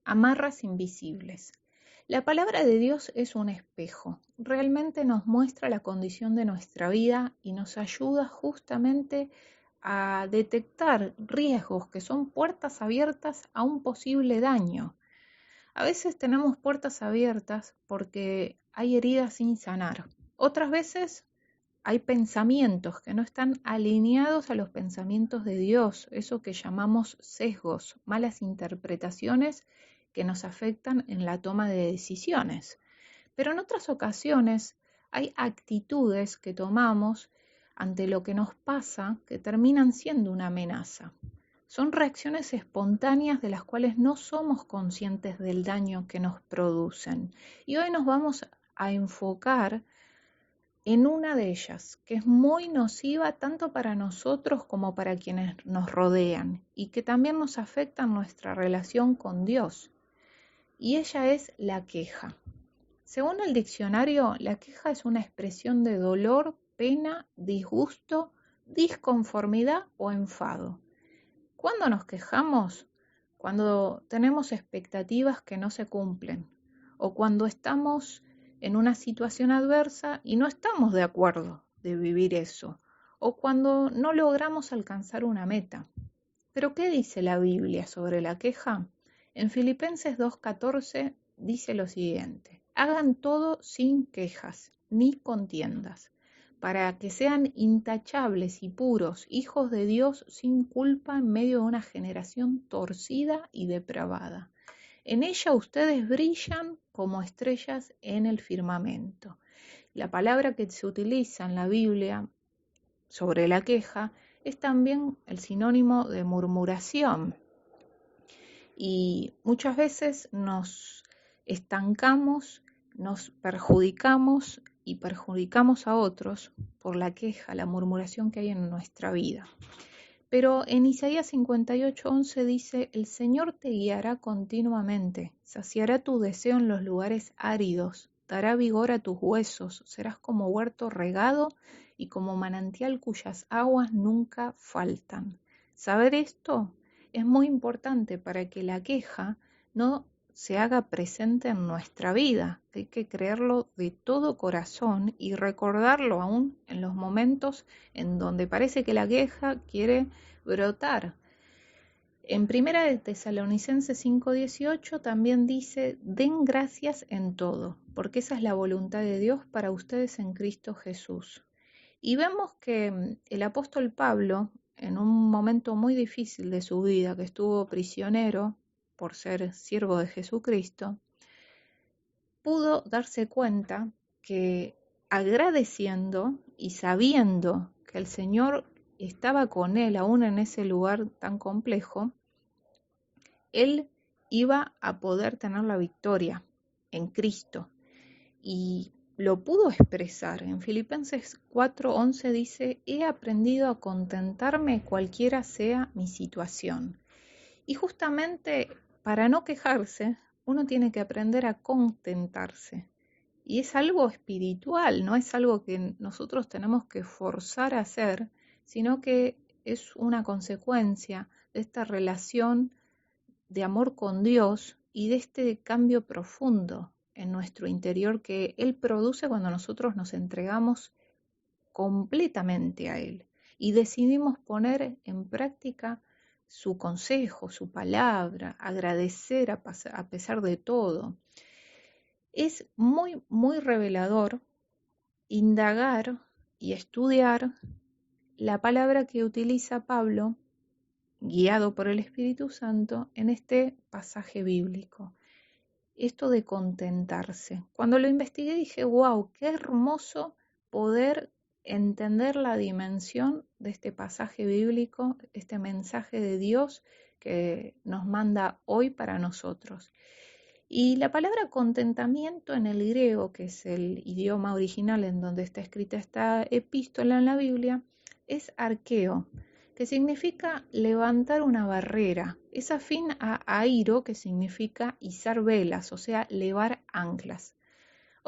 Amarras invisibles. La palabra de Dios es un espejo. Realmente nos muestra la condición de nuestra vida y nos ayuda justamente a detectar riesgos que son puertas abiertas a un posible daño. A veces tenemos puertas abiertas porque hay heridas sin sanar. Otras veces hay pensamientos que no están alineados a los pensamientos de Dios, eso que llamamos sesgos, malas interpretaciones que nos afectan en la toma de decisiones. Pero en otras ocasiones hay actitudes que tomamos ante lo que nos pasa que terminan siendo una amenaza. Son reacciones espontáneas de las cuales no somos conscientes del daño que nos producen. Y hoy nos vamos a enfocar en una de ellas, que es muy nociva tanto para nosotros como para quienes nos rodean y que también nos afecta en nuestra relación con Dios. Y ella es la queja. Según el diccionario, la queja es una expresión de dolor, pena, disgusto, disconformidad o enfado. ¿Cuándo nos quejamos? Cuando tenemos expectativas que no se cumplen o cuando estamos en una situación adversa y no estamos de acuerdo de vivir eso o cuando no logramos alcanzar una meta. ¿Pero qué dice la Biblia sobre la queja? En Filipenses 2:14 dice lo siguiente: hagan todo sin quejas ni contiendas, para que sean intachables y puros, hijos de Dios sin culpa en medio de una generación torcida y depravada. En ella ustedes brillan como estrellas en el firmamento. La palabra que se utiliza en la Biblia sobre la queja es también el sinónimo de murmuración. Y muchas veces nos estancamos, nos perjudicamos y perjudicamos a otros por la queja, la murmuración que hay en nuestra vida. Pero en Isaías 58:11 dice: el Señor te guiará continuamente, saciará tu deseo en los lugares áridos, dará vigor a tus huesos, serás como huerto regado y como manantial cuyas aguas nunca faltan. Saber esto es muy importante para que la queja no se haga presente en nuestra vida. Hay que creerlo de todo corazón y recordarlo aún en los momentos en donde parece que la queja quiere brotar. En Primera de Tesalonicenses 5:18 también dice: den gracias en todo, porque esa es la voluntad de Dios para ustedes en Cristo Jesús. Y vemos que el apóstol Pablo, en un momento muy difícil de su vida, que estuvo prisionero por ser siervo de Jesucristo, pudo darse cuenta que agradeciendo y sabiendo que el Señor estaba con él aún en ese lugar tan complejo, él iba a poder tener la victoria en Cristo. Y lo pudo expresar. En Filipenses 4:11 dice: he aprendido a contentarme cualquiera sea mi situación. Y justamente para no quejarse, uno tiene que aprender a contentarse. Y es algo espiritual, no es algo que nosotros tenemos que forzar a hacer, sino que es una consecuencia de esta relación de amor con Dios y de este cambio profundo en nuestro interior que Él produce cuando nosotros nos entregamos completamente a Él y decidimos poner en práctica su consejo, su palabra, agradecer a pesar de todo. Es muy, muy revelador indagar y estudiar la palabra que utiliza Pablo, guiado por el Espíritu Santo, en este pasaje bíblico. Esto de contentarse. Cuando lo investigué dije: wow, qué hermoso poder entender la dimensión de este pasaje bíblico, este mensaje de Dios que nos manda hoy para nosotros. Y la palabra contentamiento en el griego, que es el idioma original en donde está escrita esta epístola en la Biblia, es arqueo, que significa levantar una barrera. Es afín a airo, que significa izar velas, o sea, levar anclas.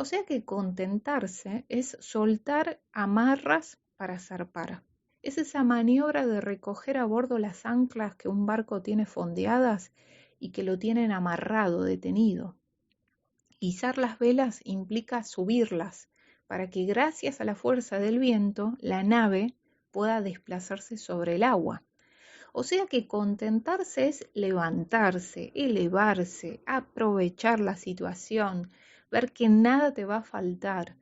O sea que contentarse es soltar amarras para zarpar. Es esa maniobra de recoger a bordo las anclas que un barco tiene fondeadas y que lo tienen amarrado, detenido. Izar las velas implica subirlas, para que gracias a la fuerza del viento la nave pueda desplazarse sobre el agua. O sea que contentarse es levantarse, elevarse, aprovechar la situación, ver que nada te va a faltar.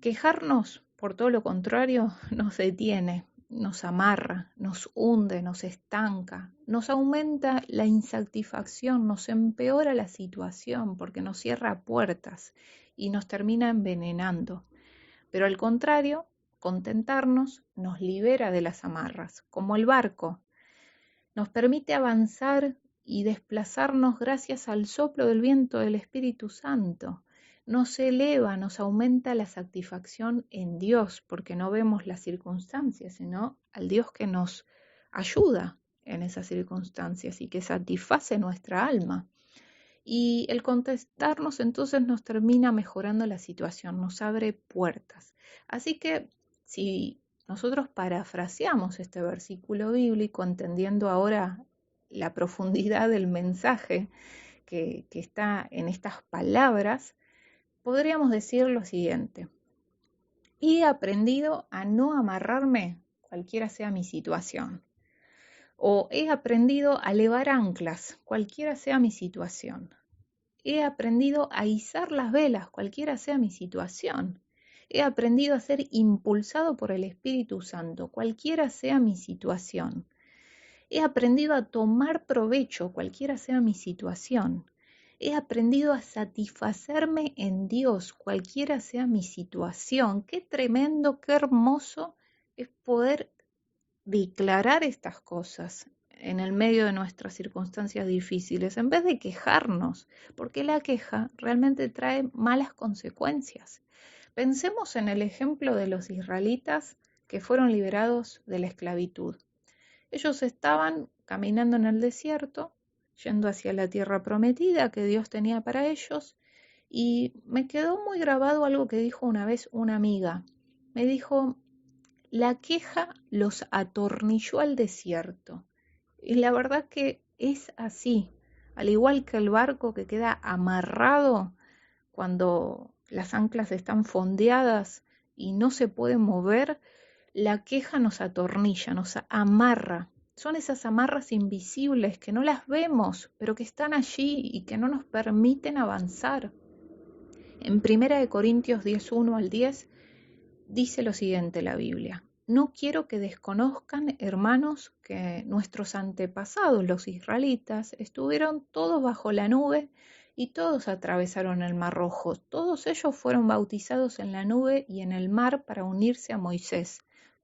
Quejarnos, por todo lo contrario, nos detiene, nos amarra, nos hunde, nos estanca, nos aumenta la insatisfacción, nos empeora la situación porque nos cierra puertas y nos termina envenenando. Pero al contrario, contentarnos nos libera de las amarras, como el barco. Nos permite avanzar y desplazarnos gracias al soplo del viento del Espíritu Santo. Nos eleva, nos aumenta la satisfacción en Dios, porque no vemos las circunstancias, sino al Dios que nos ayuda en esas circunstancias y que satisface nuestra alma. Y el contestarnos entonces nos termina mejorando la situación, nos abre puertas. Así que si nosotros parafraseamos este versículo bíblico, entendiendo ahora la profundidad del mensaje que está en estas palabras, podríamos decir lo siguiente: he aprendido a no amarrarme cualquiera sea mi situación, o he aprendido a levar anclas cualquiera sea mi situación. He aprendido a izar las velas, cualquiera sea mi situación. He aprendido a ser impulsado por el Espíritu Santo, cualquiera sea mi situación. He aprendido a tomar provecho, cualquiera sea mi situación. He aprendido a satisfacerme en Dios, cualquiera sea mi situación. Qué tremendo, qué hermoso es poder declarar estas cosas en el medio de nuestras circunstancias difíciles, en vez de quejarnos, porque la queja realmente trae malas consecuencias. Pensemos en el ejemplo de los israelitas que fueron liberados de la esclavitud. Ellos estaban caminando en el desierto, yendo hacia la tierra prometida que Dios tenía para ellos, y me quedó muy grabado algo que dijo una vez una amiga. Me dijo: la queja los atornilló al desierto. Y la verdad que es así, al igual que el barco que queda amarrado cuando las anclas están fondeadas y no se puede mover, la queja nos atornilla, nos amarra. Son esas amarras invisibles que no las vemos, pero que están allí y que no nos permiten avanzar. En 1 Corintios 10:1 al 10 dice lo siguiente la Biblia: no quiero que desconozcan, hermanos, que nuestros antepasados, los israelitas, estuvieron todos bajo la nube y todos atravesaron el Mar Rojo. Todos ellos fueron bautizados en la nube y en el mar para unirse a Moisés.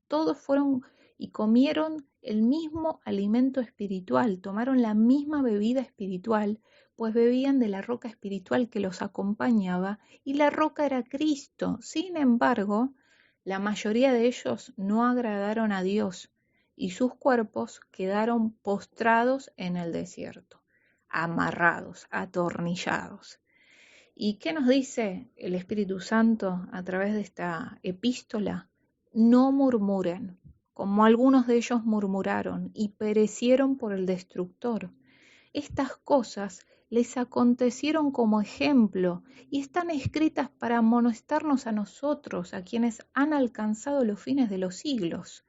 Todos fueron y comieron el mismo alimento espiritual, tomaron la misma bebida espiritual, pues bebían de la roca espiritual que los acompañaba, y la roca era Cristo. Sin embargo, la mayoría de ellos no agradaron a Dios y sus cuerpos quedaron postrados en el desierto, amarrados, atornillados. ¿Y qué nos dice el Espíritu Santo a través de esta epístola? No murmuren, como algunos de ellos murmuraron y perecieron por el destructor. Estas cosas les acontecieron como ejemplo y están escritas para amonestarnos a nosotros, a quienes han alcanzado los fines de los siglos.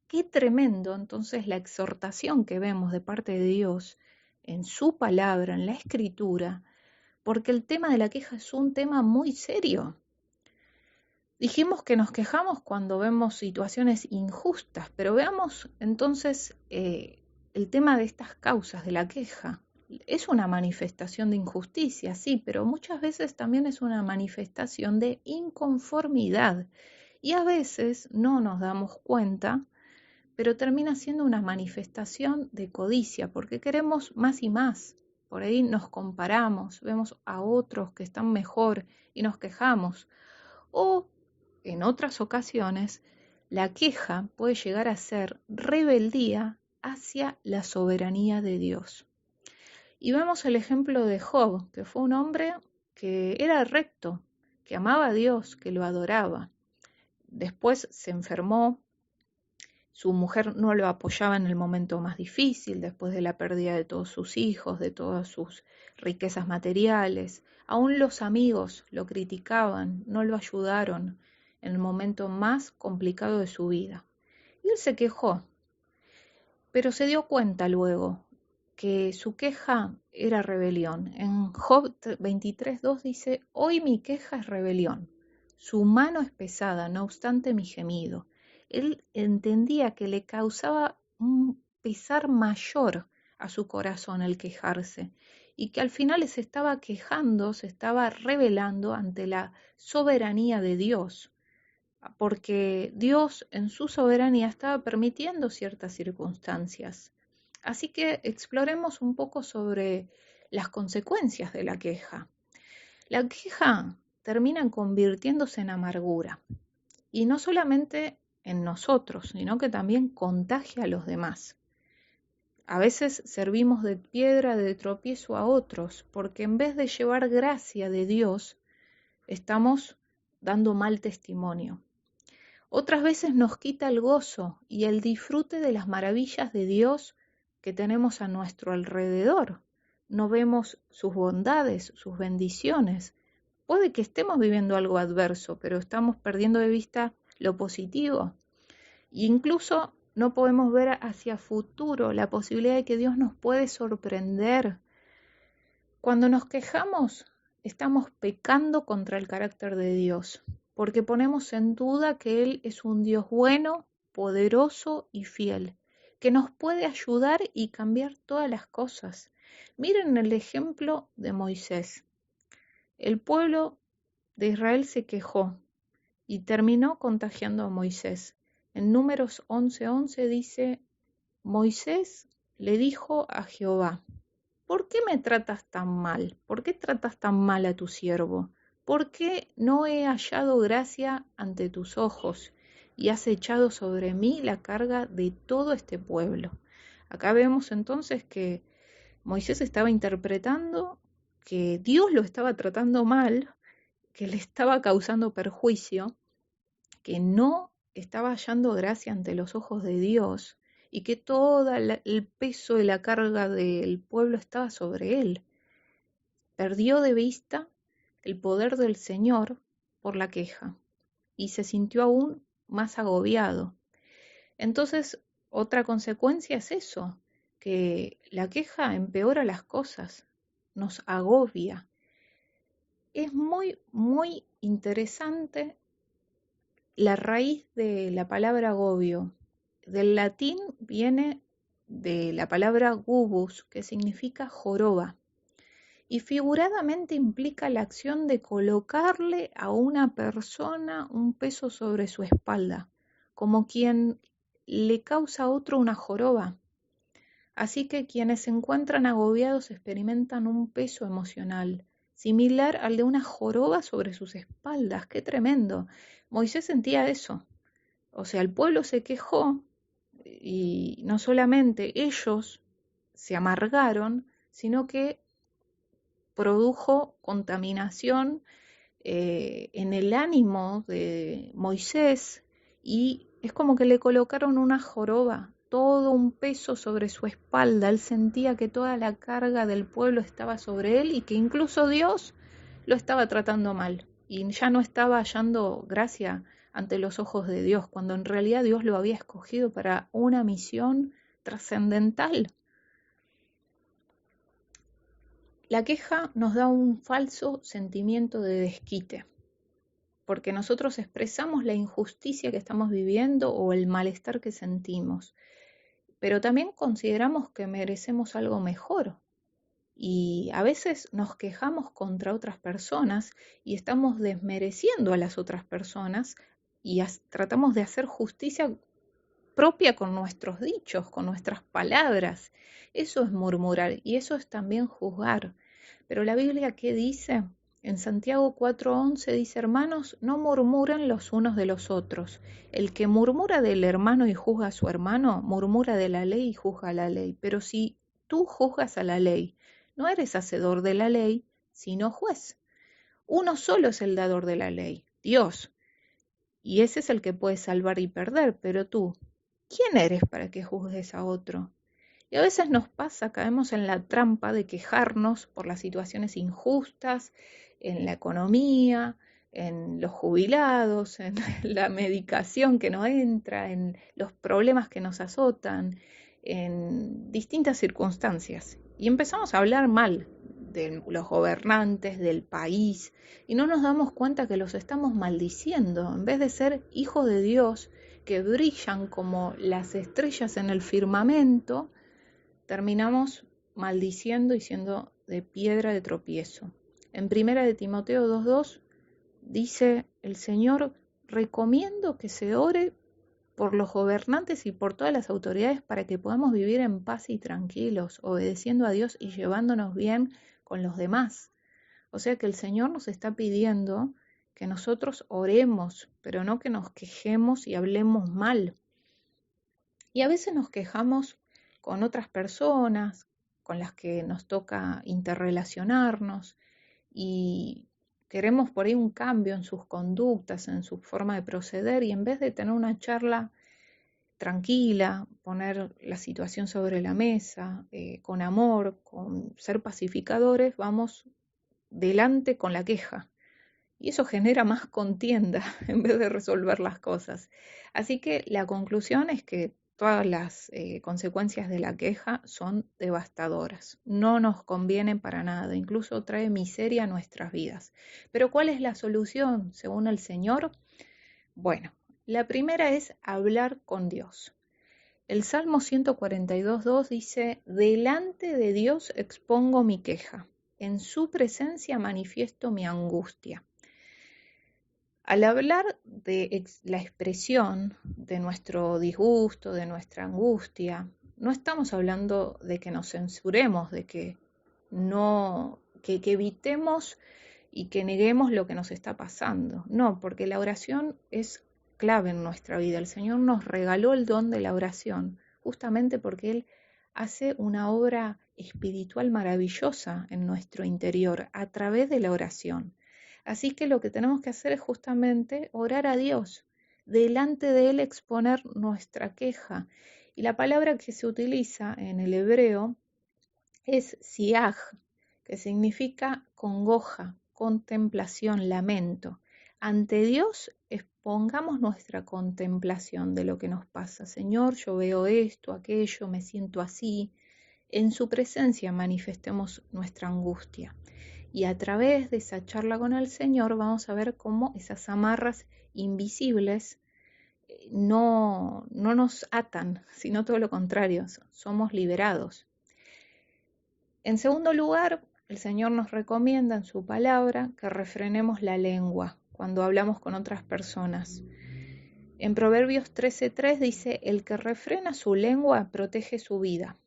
Qué tremendo entonces la exhortación que vemos de parte de Dios en su palabra, en la Escritura, porque el tema de la queja es un tema muy serio. Dijimos que nos quejamos cuando vemos situaciones injustas, pero veamos entonces el tema de estas causas de la queja. Es una manifestación de injusticia, sí, pero muchas veces también es una manifestación de inconformidad. Y a veces no nos damos cuenta, pero termina siendo una manifestación de codicia, porque queremos más y más. Por ahí nos comparamos, vemos a otros que están mejor y nos quejamos. O en otras ocasiones, la queja puede llegar a ser rebeldía hacia la soberanía de Dios. Y vemos el ejemplo de Job, que fue un hombre que era recto, que amaba a Dios, que lo adoraba. Después se enfermó Su mujer no lo apoyaba en el momento más difícil, después de la pérdida de todos sus hijos, de todas sus riquezas materiales. Aún los amigos lo criticaban, no lo ayudaron en el momento más complicado de su vida. Y él se quejó, pero se dio cuenta luego que su queja era rebelión. En Job 23:2 dice: hoy mi queja es rebelión, su mano es pesada, no obstante mi gemido. Él entendía que le causaba un pesar mayor a su corazón el quejarse, y que al final se estaba quejando, se estaba rebelando ante la soberanía de Dios, porque Dios en su soberanía estaba permitiendo ciertas circunstancias. Así que exploremos un poco sobre las consecuencias de la queja. La queja termina convirtiéndose en amargura, y no solamente en nosotros, sino que también contagia a los demás. A veces servimos de piedra de tropiezo a otros, porque en vez de llevar gracia de Dios, estamos dando mal testimonio. Otras veces nos quita el gozo y el disfrute de las maravillas de Dios que tenemos a nuestro alrededor. No vemos sus bondades, sus bendiciones. Puede que estemos viviendo algo adverso, pero estamos perdiendo de vista lo positivo. E incluso no podemos ver hacia futuro la posibilidad de que Dios nos puede sorprender. Cuando nos quejamos, estamos pecando contra el carácter de Dios, porque ponemos en duda que Él es un Dios bueno, poderoso y fiel, que nos puede ayudar y cambiar todas las cosas. Miren el ejemplo de Moisés. El pueblo de Israel se quejó y terminó contagiando a Moisés. En Números 11:11 dice: Moisés le dijo a Jehová: ¿por qué me tratas tan mal? ¿Por qué tratas tan mal a tu siervo? ¿Por qué no he hallado gracia ante tus ojos y has echado sobre mí la carga de todo este pueblo? Acá vemos entonces que Moisés estaba interpretando que Dios lo estaba tratando mal, que le estaba causando perjuicio, que no estaba hallando gracia ante los ojos de Dios, y que todo el peso y la carga del pueblo estaba sobre él. Perdió de vista el poder del Señor por la queja y se sintió aún más agobiado. Entonces, otra consecuencia es eso, que la queja empeora las cosas, nos agobia. Es muy, muy interesante la raíz de la palabra agobio. Del latín viene de la palabra gubus, que significa joroba, y figuradamente implica la acción de colocarle a una persona un peso sobre su espalda, como quien le causa a otro una joroba. Así que quienes se encuentran agobiados experimentan un peso emocional, similar al de una joroba sobre sus espaldas. ¡Qué tremendo! Moisés sentía eso. O sea, el pueblo se quejó y no solamente ellos se amargaron, sino que produjo contaminación en el ánimo de Moisés, y es como que le colocaron una joroba, todo un peso sobre su espalda. Él sentía que toda la carga del pueblo estaba sobre él y que incluso Dios lo estaba tratando mal y ya no estaba hallando gracia ante los ojos de Dios, cuando en realidad Dios lo había escogido para una misión trascendental. La queja nos da un falso sentimiento de desquite, porque nosotros expresamos la injusticia que estamos viviendo o el malestar que sentimos, pero también consideramos que merecemos algo mejor. Y a veces nos quejamos contra otras personas y estamos desmereciendo a las otras personas y tratamos de hacer justicia propia con nuestros dichos, con nuestras palabras. Eso es murmurar y eso es también juzgar. Pero la Biblia, ¿qué dice? En Santiago 4:11 dice: hermanos, no murmuren los unos de los otros. El que murmura del hermano y juzga a su hermano, murmura de la ley y juzga a la ley. Pero si tú juzgas a la ley, no eres hacedor de la ley, sino juez. Uno solo es el dador de la ley, Dios. Y ese es el que puede salvar y perder. Pero tú, ¿quién eres para que juzgues a otro? Y a veces nos pasa, caemos en la trampa de quejarnos por las situaciones injustas, en la economía, en los jubilados, en la medicación que no entra, en los problemas que nos azotan, en distintas circunstancias. Y empezamos a hablar mal de los gobernantes, del país, y no nos damos cuenta que los estamos maldiciendo, en vez de ser hijos de Dios, que brillan como las estrellas en el firmamento, terminamos maldiciendo y siendo de piedra de tropiezo. En primera de Timoteo 2:2 dice el Señor: recomiendo que se ore por los gobernantes y por todas las autoridades para que podamos vivir en paz y tranquilos, obedeciendo a Dios y llevándonos bien con los demás. O sea que el Señor nos está pidiendo que nosotros oremos, pero no que nos quejemos y hablemos mal. Y a veces nos quejamos con otras personas con las que nos toca interrelacionarnos y queremos por ahí un cambio en sus conductas, en su forma de proceder, y en vez de tener una charla tranquila, poner la situación sobre la mesa, con amor, con ser pacificadores, vamos delante con la queja. Y eso genera más contienda en vez de resolver las cosas. Así que la conclusión es que todas las consecuencias de la queja son devastadoras. No nos convienen para nada, incluso trae miseria a nuestras vidas. Pero ¿cuál es la solución según el Señor? Bueno, la primera es hablar con Dios. El Salmo 142:2 dice: delante de Dios expongo mi queja, en su presencia manifiesto mi angustia. Al hablar de la expresión de nuestro disgusto, de nuestra angustia, no estamos hablando de que nos censuremos, de que no, que evitemos y que neguemos lo que nos está pasando. No, porque la oración es clave en nuestra vida. El Señor nos regaló el don de la oración, justamente porque Él hace una obra espiritual maravillosa en nuestro interior a través de la oración. Así que lo que tenemos que hacer es justamente orar a Dios, delante de Él exponer nuestra queja. Y la palabra que se utiliza en el hebreo es siaj, que significa congoja, contemplación, lamento. Ante Dios expongamos nuestra contemplación de lo que nos pasa. Señor, yo veo esto, aquello, me siento así. En su presencia manifestemos nuestra angustia. Y a través de esa charla con el Señor vamos a ver cómo esas amarras invisibles no nos atan, sino todo lo contrario, somos liberados. En segundo lugar, el Señor nos recomienda en su palabra que refrenemos la lengua cuando hablamos con otras personas. En Proverbios 13:3 dice: el que refrena su lengua protege su vida,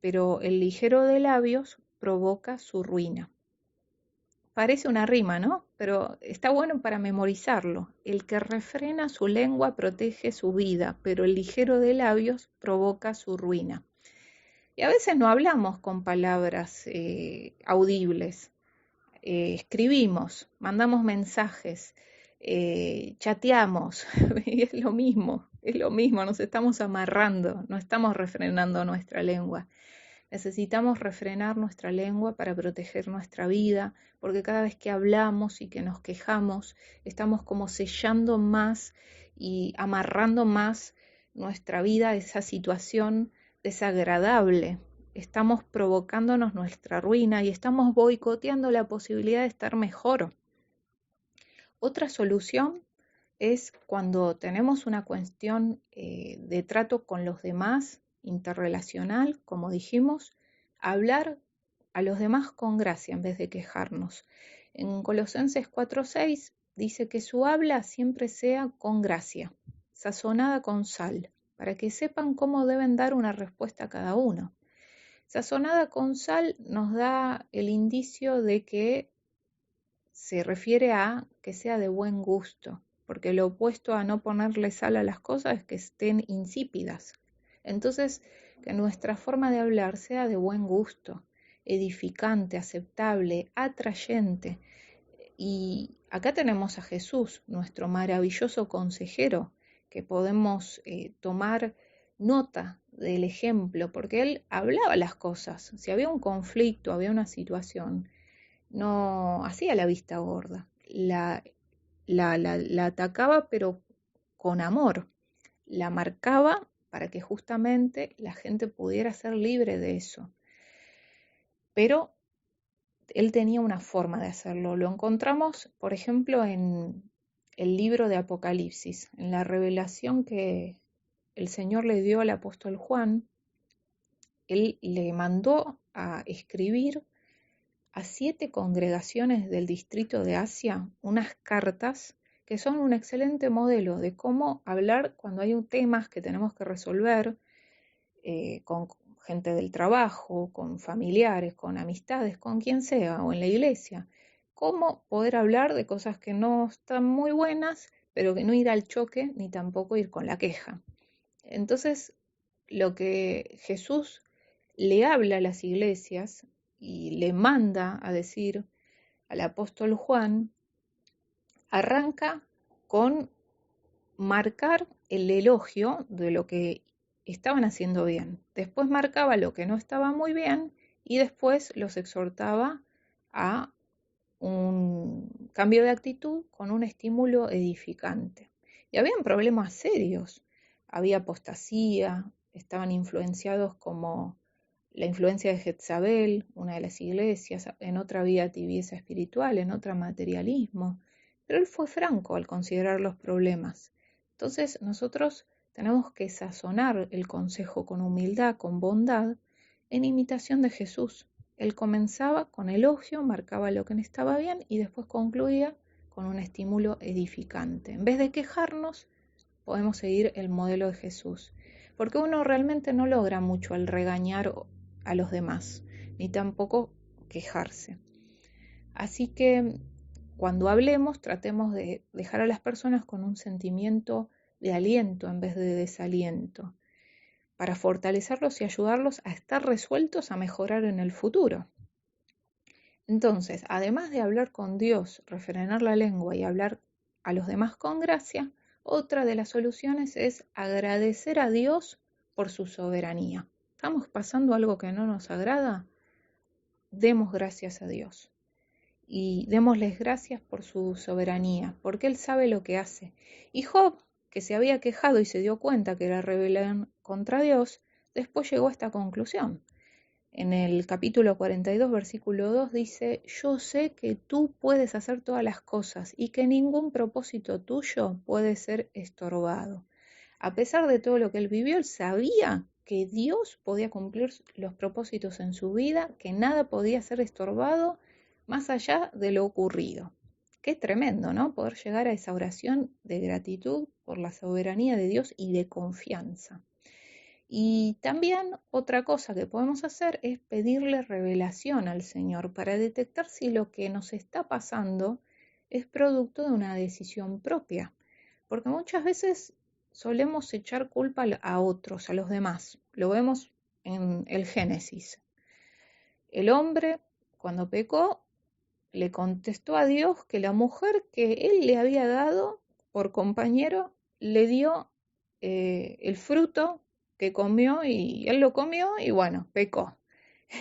pero el ligero de labios provoca su ruina. Parece una rima, ¿no? Pero está bueno para memorizarlo. El que refrena su lengua protege su vida, pero el ligero de labios provoca su ruina. Y a veces no hablamos con palabras audibles. Escribimos, mandamos mensajes, chateamos, y es lo mismo, nos estamos amarrando, no estamos refrenando nuestra lengua. Necesitamos refrenar nuestra lengua para proteger nuestra vida, porque cada vez que hablamos y que nos quejamos, estamos como sellando más y amarrando más nuestra vida a esa situación desagradable. Estamos provocándonos nuestra ruina y estamos boicoteando la posibilidad de estar mejor. Otra solución es cuando tenemos una cuestión de trato con los demás, interrelacional, como dijimos, hablar a los demás con gracia en vez de quejarnos. En Colosenses 4:6 dice que su habla siempre sea con gracia, sazonada con sal, para que sepan cómo deben dar una respuesta a cada uno. Sazonada con sal nos da el indicio de que se refiere a que sea de buen gusto, porque lo opuesto a no ponerle sal a las cosas es que estén insípidas. Entonces, que nuestra forma de hablar sea de buen gusto, edificante, aceptable, atrayente. Y acá tenemos a Jesús, nuestro maravilloso consejero, que podemos tomar nota del ejemplo, porque él hablaba las cosas. Si había un conflicto, había una situación, no hacía la vista gorda, la atacaba, pero con amor, la marcaba para que justamente la gente pudiera ser libre de eso. Pero él tenía una forma de hacerlo. Lo encontramos, por ejemplo, en el libro de Apocalipsis, en la revelación que el Señor le dio al apóstol Juan. Él le mandó a escribir a 7 congregaciones del distrito de Asia unas cartas que son un excelente modelo de cómo hablar cuando hay temas que tenemos que resolver con gente del trabajo, con familiares, con amistades, con quien sea, o en la iglesia. Cómo poder hablar de cosas que no están muy buenas, pero que no ir al choque ni tampoco ir con la queja. Entonces, lo que Jesús le habla a las iglesias y le manda a decir al apóstol Juan, arranca con marcar el elogio de lo que estaban haciendo bien. Después marcaba lo que no estaba muy bien y después los exhortaba a un cambio de actitud con un estímulo edificante. Y habían problemas serios. Había apostasía, estaban influenciados como la influencia de Jezabel, una de las iglesias, en otra había tibieza espiritual, en otra materialismo. Pero él fue franco al considerar los problemas. Entonces nosotros tenemos que sazonar el consejo con humildad, con bondad, en imitación de Jesús. Él comenzaba con elogio, marcaba lo que no estaba bien y después concluía con un estímulo edificante. En vez de quejarnos, podemos seguir el modelo de Jesús, porque uno realmente no logra mucho al regañar a los demás, ni tampoco quejarse. Así que cuando hablemos, tratemos de dejar a las personas con un sentimiento de aliento en vez de desaliento, para fortalecerlos y ayudarlos a estar resueltos a mejorar en el futuro. Entonces, además de hablar con Dios, refrenar la lengua y hablar a los demás con gracia, otra de las soluciones es agradecer a Dios por su soberanía. ¿Estamos pasando algo que no nos agrada? Demos gracias a Dios y démosles gracias por su soberanía, porque Él sabe lo que hace. Y Job, que se había quejado y se dio cuenta que era rebelión contra Dios, después llegó a esta conclusión. En el capítulo 42, versículo 2 dice, yo sé que tú puedes hacer todas las cosas y que ningún propósito tuyo puede ser estorbado. A pesar de todo lo que él vivió, él sabía que Dios podía cumplir los propósitos en su vida, que nada podía ser estorbado más allá de lo ocurrido. Qué tremendo, ¿no? Poder llegar a esa oración de gratitud por la soberanía de Dios y de confianza. Y también otra cosa que podemos hacer es pedirle revelación al Señor para detectar si lo que nos está pasando es producto de una decisión propia. Porque muchas veces solemos echar culpa a otros, a los demás. Lo vemos en el Génesis. El hombre, cuando pecó, le contestó a Dios que la mujer que él le había dado por compañero le dio el fruto que comió y él lo comió y bueno, pecó.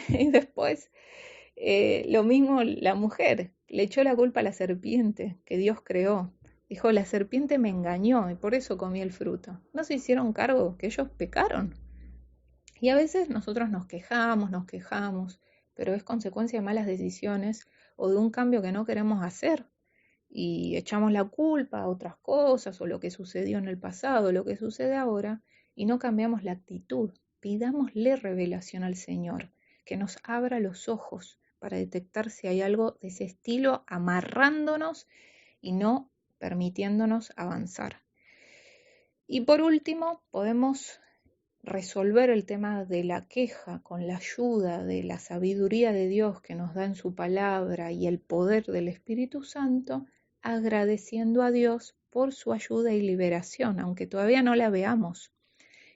Y después lo mismo la mujer, le echó la culpa a la serpiente que Dios creó. Dijo, la serpiente me engañó y por eso comí el fruto. No se hicieron cargo que ellos pecaron. Y a veces nosotros nos quejamos, pero es consecuencia de malas decisiones o de un cambio que no queremos hacer. Y echamos la culpa a otras cosas o lo que sucedió en el pasado, lo que sucede ahora, y no cambiamos la actitud. Pidámosle revelación al Señor, que nos abra los ojos para detectar si hay algo de ese estilo amarrándonos y no permitiéndonos avanzar. Y por último, podemos resolver el tema de la queja con la ayuda de la sabiduría de Dios que nos da en su palabra y el poder del Espíritu Santo, agradeciendo a Dios por su ayuda y liberación, aunque todavía no la veamos.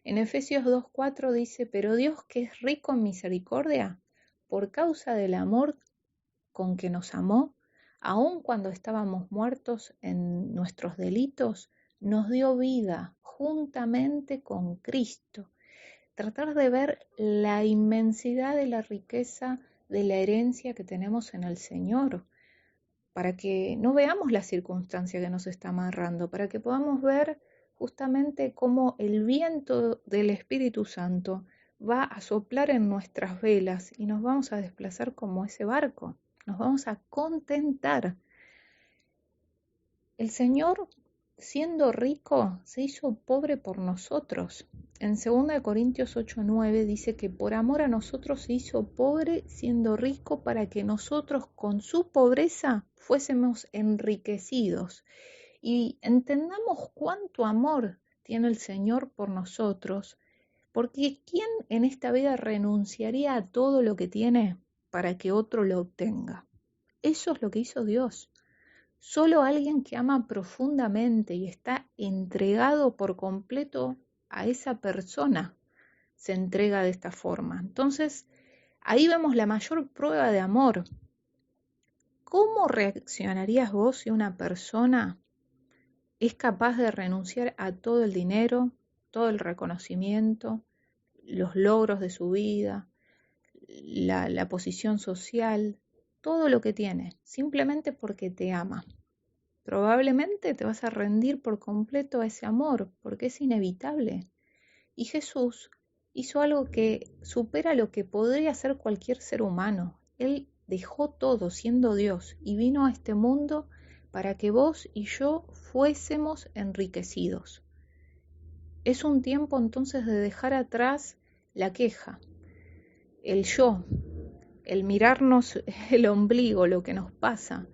En Efesios 2:4 dice, pero Dios que es rico en misericordia, por causa del amor con que nos amó, aun cuando estábamos muertos en nuestros delitos, nos dio vida juntamente con Cristo. tratar de ver la inmensidad de la riqueza de la herencia que tenemos en el Señor, para que no veamos la circunstancia que nos está amarrando, para que podamos ver justamente cómo el viento del Espíritu Santo va a soplar en nuestras velas y nos vamos a desplazar como ese barco, nos vamos a contentar. El Señor, siendo rico, se hizo pobre por nosotros. En 2 Corintios 8:9 dice que por amor a nosotros se hizo pobre siendo rico para que nosotros con su pobreza fuésemos enriquecidos. Y entendamos cuánto amor tiene el Señor por nosotros, porque ¿quién en esta vida renunciaría a todo lo que tiene para que otro lo obtenga? Eso es lo que hizo Dios. Solo alguien que ama profundamente y está entregado por completo a esa persona se entrega de esta forma. Entonces, ahí vemos la mayor prueba de amor. ¿Cómo reaccionarías vos si una persona es capaz de renunciar a todo el dinero, todo el reconocimiento, los logros de su vida, la posición social, todo lo que tiene, simplemente porque te ama? Probablemente te vas a rendir por completo a ese amor, porque es inevitable. Y Jesús hizo algo que supera lo que podría hacer cualquier ser humano. Él dejó todo siendo Dios y vino a este mundo para que vos y yo fuésemos enriquecidos. Es un tiempo entonces de dejar atrás la queja, el yo, el mirarnos el ombligo, lo que nos pasa,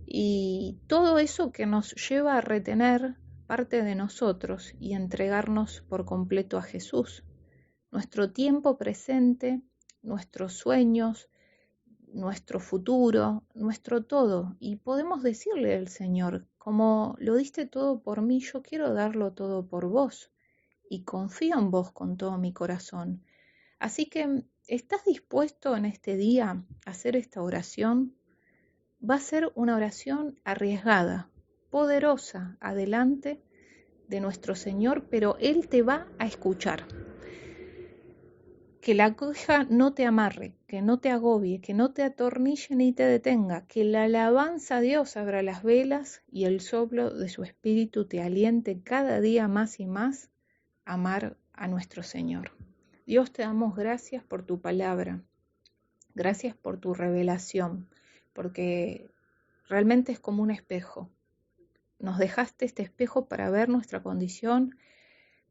y todo eso que nos lleva a retener parte de nosotros y entregarnos por completo a Jesús. Nuestro tiempo presente, nuestros sueños, nuestro futuro, nuestro todo. Y podemos decirle al Señor, como lo diste todo por mí, yo quiero darlo todo por vos. Y confío en vos con todo mi corazón. Así que, ¿estás dispuesto en este día a hacer esta oración? Va a ser una oración arriesgada, poderosa, adelante de nuestro Señor, pero Él te va a escuchar. Que la queja no te amarre, que no te agobie, que no te atornille ni te detenga, que la alabanza a Dios abra las velas y el soplo de su Espíritu te aliente cada día más y más a amar a nuestro Señor. Dios, te damos gracias por tu palabra, gracias por tu revelación, porque realmente es como un espejo. Nos dejaste este espejo para ver nuestra condición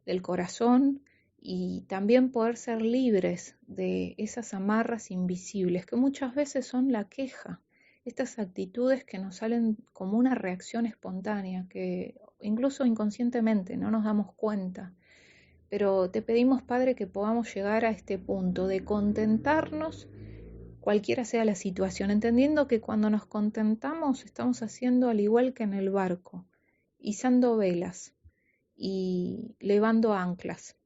del corazón y también poder ser libres de esas amarras invisibles que muchas veces son la queja, estas actitudes que nos salen como una reacción espontánea, que incluso inconscientemente no nos damos cuenta. Pero te pedimos, Padre, que podamos llegar a este punto de contentarnos cualquiera sea la situación, entendiendo que cuando nos contentamos estamos haciendo al igual que en el barco, izando velas y levando anclas,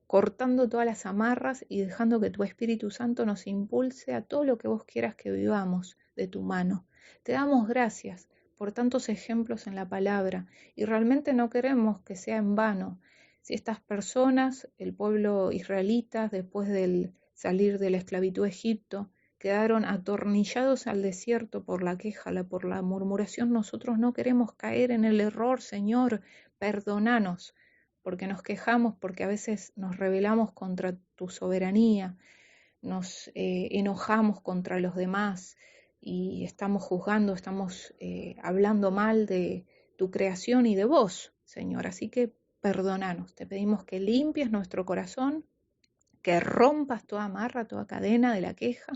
cortando todas las amarras y dejando que tu Espíritu Santo nos impulse a todo lo que vos quieras que vivamos de tu mano. Te damos gracias por tantos ejemplos en la palabra y realmente no queremos que sea en vano. Si estas personas, el pueblo israelita, después del salir de la esclavitud de Egipto, quedaron atornillados al desierto por la queja, por la murmuración, nosotros no queremos caer en el error, Señor, perdónanos, porque nos quejamos, porque a veces nos rebelamos contra tu soberanía, nos enojamos contra los demás y estamos juzgando, estamos hablando mal de tu creación y de vos, Señor. Así que perdónanos, te pedimos que limpies nuestro corazón, que rompas toda amarra, toda cadena de la queja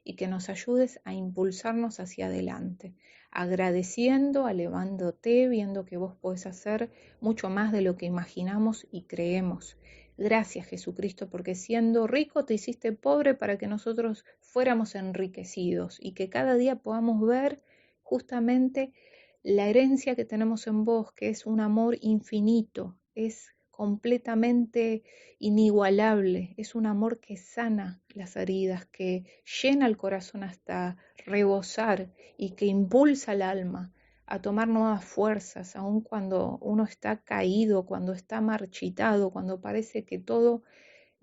y que nos ayudes a impulsarnos hacia adelante, agradeciendo, alabándote, viendo que vos podés hacer mucho más de lo que imaginamos y creemos. Gracias, Jesucristo, porque siendo rico te hiciste pobre para que nosotros fuéramos enriquecidos y que cada día podamos ver justamente la herencia que tenemos en vos, que es un amor infinito, es completamente inigualable, es un amor que sana las heridas, que llena el corazón hasta rebosar y que impulsa al alma a tomar nuevas fuerzas, aun cuando uno está caído, cuando está marchitado, cuando parece que todo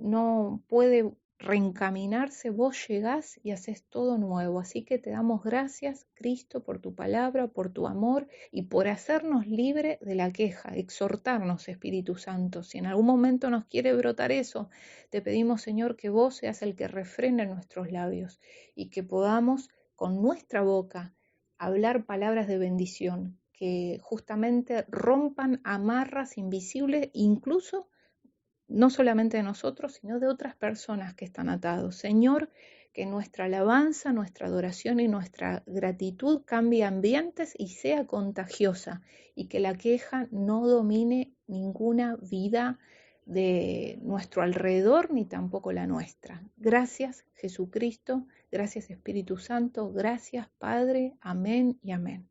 no puede reencaminarse, vos llegás y haces todo nuevo. Así que te damos gracias, Cristo, por tu palabra, por tu amor y por hacernos libre de la queja, exhortarnos, Espíritu Santo. Si en algún momento nos quiere brotar eso, te pedimos, Señor, que vos seas el que refrene nuestros labios y que podamos con nuestra boca hablar palabras de bendición, que justamente rompan amarras invisibles, incluso no solamente de nosotros, sino de otras personas que están atados. Señor, que nuestra alabanza, nuestra adoración y nuestra gratitud cambie ambientes y sea contagiosa, y que la queja no domine ninguna vida de nuestro alrededor, ni tampoco la nuestra. Gracias, Jesucristo, gracias, Espíritu Santo, gracias, Padre, amén y amén.